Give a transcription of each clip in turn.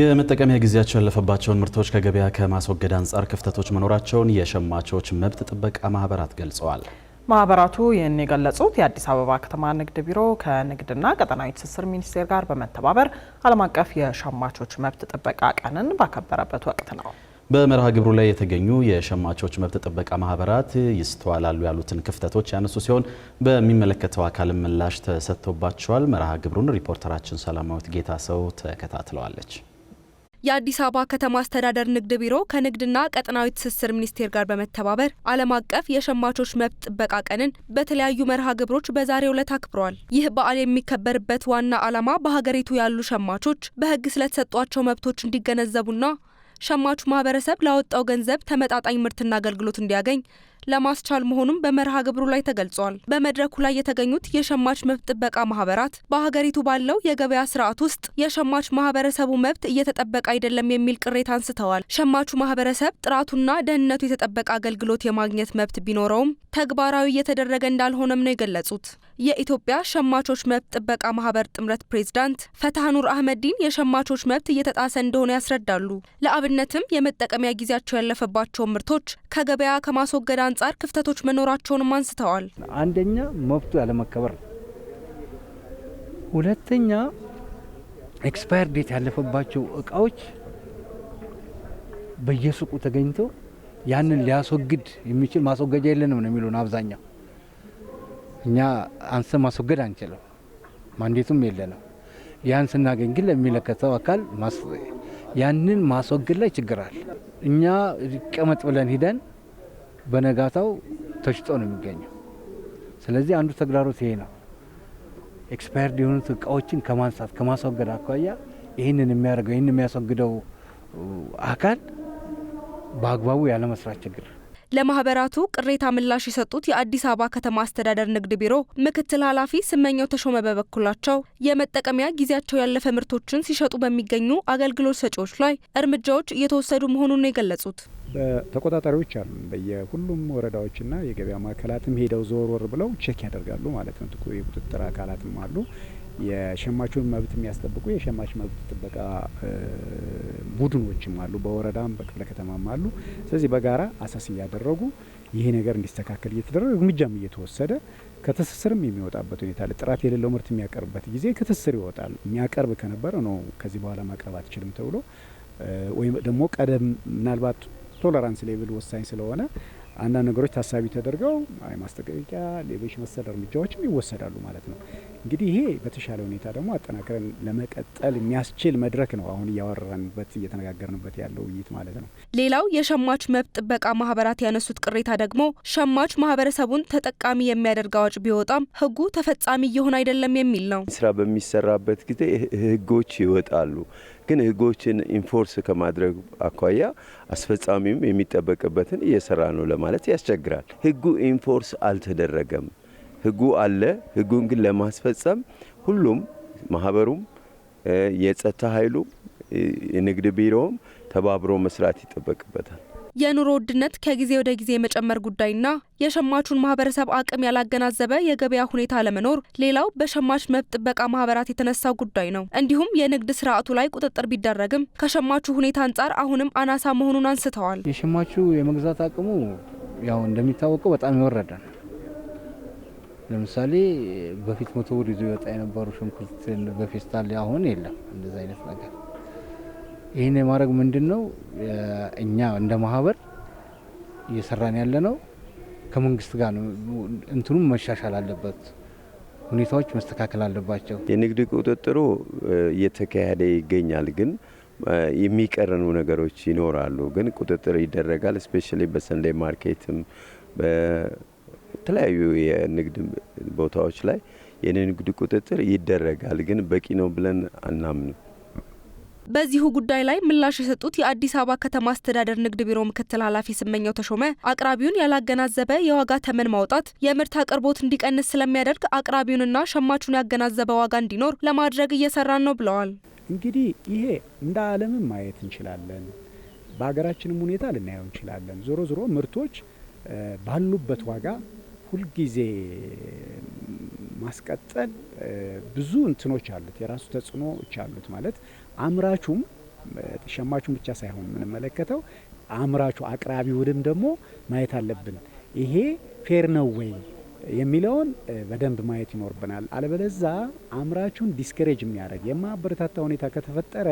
የመጠቀሚያ ጊዜያቸው ያለፈባቸውን ምርቶች ከገበያ ከማስወገድ አንጻር ክፍተቶች መኖራቸውን የሸማቾች መብት ጥበቃ ማህበራት ገልጸዋል። ማህበራቱ ይህን የገለጹት የአዲስ አበባ ከተማ ንግድ ቢሮ ከንግድና ቀጠናዊ ትስስር ሚኒስቴር ጋር በመተባበር ዓለም አቀፍ የሸማቾች መብት ጥበቃ ቀንን ባከበረበት ወቅት ነው። በመርሃ ግብሩ ላይ የተገኙ የሸማቾች መብት ጥበቃ ማህበራት ይስተዋላሉ ያሉትን ክፍተቶች ያነሱ ሲሆን በሚመለከተው አካል ምላሽ ተሰጥቶባቸዋል። መርሃ ግብሩን ሪፖርተራችን ሰላማዊት ጌታሰው ተከታትለዋለች። የአዲስ አበባ ከተማ አስተዳደር ንግድ ቢሮ ከንግድና ቀጠናዊ ትስስር ሚኒስቴር ጋር በመተባበር ዓለም አቀፍ የሸማቾች መብት ጥበቃ ቀንን በተለያዩ መርሃ ግብሮች በዛሬው ዕለት አክብሯል። ይህ በዓል የሚከበርበት ዋና ዓላማ በሀገሪቱ ያሉ ሸማቾች በሕግ ስለተሰጧቸው መብቶች እንዲገነዘቡና ሸማቹ ማህበረሰብ ላወጣው ገንዘብ ተመጣጣኝ ምርትና አገልግሎት እንዲያገኝ ለማስቻል መሆኑን በመርሃ ግብሩ ላይ ተገልጿል። በመድረኩ ላይ የተገኙት የሸማች መብት ጥበቃ ማህበራት በሀገሪቱ ባለው የገበያ ስርዓት ውስጥ የሸማች ማህበረሰቡ መብት እየተጠበቀ አይደለም የሚል ቅሬታ አንስተዋል። ሸማቹ ማህበረሰብ ጥራቱና ደህንነቱ የተጠበቀ አገልግሎት የማግኘት መብት ቢኖረውም ተግባራዊ እየተደረገ እንዳልሆነም ነው የገለጹት። የኢትዮጵያ ሸማቾች መብት ጥበቃ ማህበር ጥምረት ፕሬዝዳንት ፈትሐኑር አህመዲን የሸማቾች መብት እየተጣሰ እንደሆነ ያስረዳሉ። ለአብነትም የመጠቀሚያ ጊዜያቸው ያለፈባቸውን ምርቶች ከገበያ ከማስወገድ አንጻር ክፍተቶች መኖራቸውንም አንስተዋል። አንደኛ መብቱ ያለመከበር፣ ሁለተኛ ኤክስፓየር ዴት ያለፈባቸው እቃዎች በየሱቁ ተገኝተው ያንን ሊያስወግድ የሚችል ማስወገጃ የለንም ነው የሚሉን አብዛኛው። እኛ አንሰ ማስወገድ አንችልም፣ ማንዴቱም የለንም። ያን ስናገኝ ግን ለሚመለከተው አካል ያንን ማስወገድ ላይ ችግር አለ። እኛ ቀመጥ ብለን ሂደን በነጋታው ተሽጦ ነው የሚገኘው። ስለዚህ አንዱ ተግዳሮት ይሄ ነው። ኤክስፓየርድ የሆኑት እቃዎችን ከማንሳት ከማስወገድ አኳያ ይህንን የሚያደርገው ይህንን የሚያስወግደው አካል በአግባቡ ያለመስራት ችግር። ለማህበራቱ ቅሬታ ምላሽ የሰጡት የአዲስ አበባ ከተማ አስተዳደር ንግድ ቢሮ ምክትል ኃላፊ ስመኘው ተሾመ በበኩላቸው የመጠቀሚያ ጊዜያቸው ያለፈ ምርቶችን ሲሸጡ በሚገኙ አገልግሎት ሰጪዎች ላይ እርምጃዎች እየተወሰዱ መሆኑን ነው የገለጹት። ተቆጣጣሪዎች አሉ። በየሁሉም ወረዳዎችና የገበያ ማዕከላትም ሄደው ዞር ብለው ቼክ ያደርጋሉ ማለት ነው። የቁጥጥር አካላትም አሉ። የሸማቹን መብት የሚያስጠብቁ የሸማች መብት ጥበቃ ቡድኖችም አሉ። በወረዳም በክፍለ ከተማም አሉ። ስለዚህ በጋራ አሳስ እያደረጉ ይሄ ነገር እንዲስተካከል እየተደረገ እርምጃም እየተወሰደ ከትስስርም የሚወጣበት ሁኔታ አለ። ጥራት የሌለው ምርት የሚያቀርብበት ጊዜ ከትስስር ይወጣል። የሚያቀርብ ከነበረ ነው ከዚህ በኋላ ማቅረብ አትችልም ተብሎ ወይም ደግሞ ቀደም ምናልባት ቶለራንስ ሌቭል ወሳኝ ስለሆነ አንዳንድ ነገሮች ታሳቢ ተደርገው ማስጠንቀቂያ፣ ሌሎች መሰል እርምጃዎችም ይወሰዳሉ ማለት ነው። እንግዲህ ይሄ በተሻለ ሁኔታ ደግሞ አጠናክረን ለመቀጠል የሚያስችል መድረክ ነው አሁን እያወራንበት እየተነጋገርንበት ያለው ውይይት ማለት ነው። ሌላው የሸማች መብት ጥበቃ ማህበራት ያነሱት ቅሬታ ደግሞ ሸማች ማህበረሰቡን ተጠቃሚ የሚያደርግ አዋጅ ቢወጣም ሕጉ ተፈጻሚ እየሆነ አይደለም የሚል ነው። ስራ በሚሰራበት ጊዜ ሕጎች ይወጣሉ፣ ግን ሕጎችን ኢንፎርስ ከማድረግ አኳያ አስፈጻሚውም የሚጠበቅበትን እየሰራ ነው ለማለት ያስቸግራል። ሕጉ ኢንፎርስ አልተደረገም። ሕጉ አለ። ሕጉን ግን ለማስፈጸም ሁሉም ማህበሩም፣ የጸጥታ ኃይሉም፣ የንግድ ቢሮውም ተባብሮ መስራት ይጠበቅበታል። የኑሮ ውድነት ከጊዜ ወደ ጊዜ የመጨመር ጉዳይና የሸማቹን ማህበረሰብ አቅም ያላገናዘበ የገበያ ሁኔታ አለመኖር ሌላው በሸማች መብት ጥበቃ ማህበራት የተነሳው ጉዳይ ነው። እንዲሁም የንግድ ስርዓቱ ላይ ቁጥጥር ቢደረግም ከሸማቹ ሁኔታ አንጻር አሁንም አናሳ መሆኑን አንስተዋል። የሸማቹ የመግዛት አቅሙ ያው እንደሚታወቀው በጣም የወረደ ነው። ለምሳሌ በፊት 100 ብር ይዞ ይወጣ የነበሩ ሽንኩርትን በፌስታል አሁን የለም እንደዛ አይነት ነገር። ይህን የማድረግ ምንድነው እኛ እንደ ማህበር እየሰራን ያለ ነው። ከመንግስት ጋር ነው። እንትኑም መሻሻል አለበት፣ ሁኔታዎች መስተካከል አለባቸው። የንግድ ቁጥጥሩ እየተካሄደ ይገኛል፣ ግን የሚቀረኑ ነገሮች ይኖራሉ። ግን ቁጥጥር ይደረጋል። ስፔሻሊ በሰንዴ ማርኬትም በተለያዩ የንግድ ቦታዎች ላይ የንግድ ቁጥጥር ይደረጋል፣ ግን በቂ ነው ብለን አናምንም። በዚሁ ጉዳይ ላይ ምላሽ የሰጡት የአዲስ አበባ ከተማ አስተዳደር ንግድ ቢሮ ምክትል ኃላፊ ስመኘው ተሾመ አቅራቢውን ያላገናዘበ የዋጋ ተመን ማውጣት የምርት አቅርቦት እንዲቀንስ ስለሚያደርግ አቅራቢውንና ሸማቹን ያገናዘበ ዋጋ እንዲኖር ለማድረግ እየሰራን ነው ብለዋል። እንግዲህ ይሄ እንደ ዓለምም ማየት እንችላለን፣ በሀገራችንም ሁኔታ ልናየው እንችላለን። ዞሮ ዞሮ ምርቶች ባሉበት ዋጋ ሁልጊዜ ማስቀጠል ብዙ እንትኖች አሉት፣ የራሱ ተጽዕኖዎች አሉት። ማለት አምራቹም ሸማቹን ብቻ ሳይሆን የምንመለከተው አምራቹ አቅራቢውንም ደግሞ ማየት አለብን። ይሄ ፌር ነው ወይ የሚለውን በደንብ ማየት ይኖርብናል። አለበለዛ አምራቹን ዲስከሬጅ የሚያደርግ የማበረታታ ሁኔታ ከተፈጠረ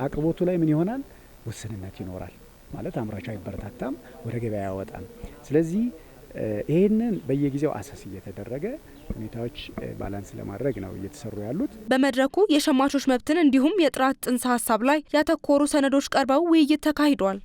አቅርቦቱ ላይ ምን ይሆናል? ውስንነት ይኖራል ማለት አምራቹ አይበረታታም፣ ወደ ገበያ ያወጣል። ስለዚህ ይህንን በየጊዜው አሰስ እየተደረገ ሁኔታዎች ባላንስ ለማድረግ ነው እየተሰሩ ያሉት። በመድረኩ የሸማቾች መብትን እንዲሁም የጥራት ጽንሰ ሀሳብ ላይ ያተኮሩ ሰነዶች ቀርበው ውይይት ተካሂዷል።